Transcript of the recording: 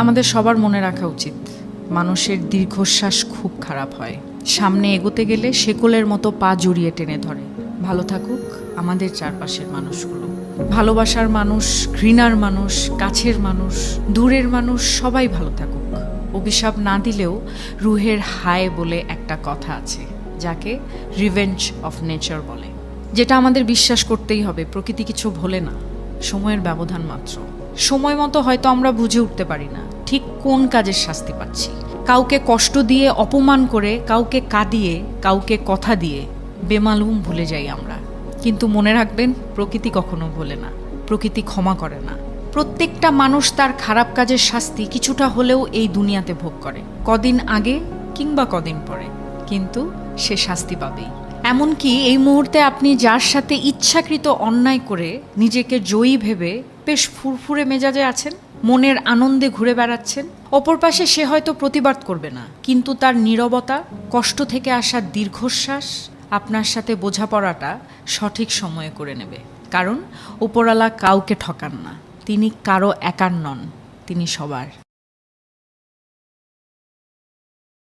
আমাদের সবার মনে রাখা উচিত, মানুষের দীর্ঘশ্বাস খুব খারাপ হয়। সামনে এগোতে গেলে শেকলের মতো পা জড়িয়ে টেনে ধরে। ভালো থাকুক আমাদের চারপাশের মানুষগুলো। ভালোবাসার মানুষ, ঘৃণার মানুষ, কাছের মানুষ, দূরের মানুষ সবাই ভালো থাকুক। অভিশাপ না দিলেও রুহের হায় বলে একটা কথা আছে, যাকে রিভেঞ্জ অফ নেচার বলে, যেটা আমাদের বিশ্বাস করতেই হবে। প্রকৃতি কিছু ভোলে না, সময়ের ব্যবধান মাত্র। সময় মতো হয়তো আমরা বুঝে উঠতে পারি না ঠিক কোন কাজের শাস্তি পাচ্ছি। কাউকে কষ্ট দিয়ে, অপমান করে, কাউকে কাঁদিয়ে, কাউকে কথা দিয়ে বেমালুম ভুলে যাই আমরা। কিন্তু মনে রাখবেন, প্রকৃতি কখনো ভোলে না, প্রকৃতি ক্ষমা করে না। প্রত্যেকটা মানুষ তার খারাপ কাজের শাস্তি কিছুটা হলেও এই দুনিয়াতে ভোগ করে, কদিন আগে কিংবা কদিন পরে, কিন্তু সে শাস্তি পাবেই। এমনকি এই মুহূর্তে আপনি যার সাথে ইচ্ছাকৃত অন্যায় করে নিজেকে জয়ী ভেবে বেশ ফুরফুরে মেজাজে আছেন, মনের আনন্দে ঘুরে বেড়াচ্ছেন, অপর পাশে সে হয়তো প্রতিবাদ করবে না, কিন্তু তার নীরবতা, কষ্ট থেকে আসা দীর্ঘশ্বাস আপনার সাথে বোঝাপড়াটা সঠিক সময়ে করে নেবে। কারণ উপরওয়ালা কাউকে ঠকান না, তিনি কারো একার নন, তিনি সবার।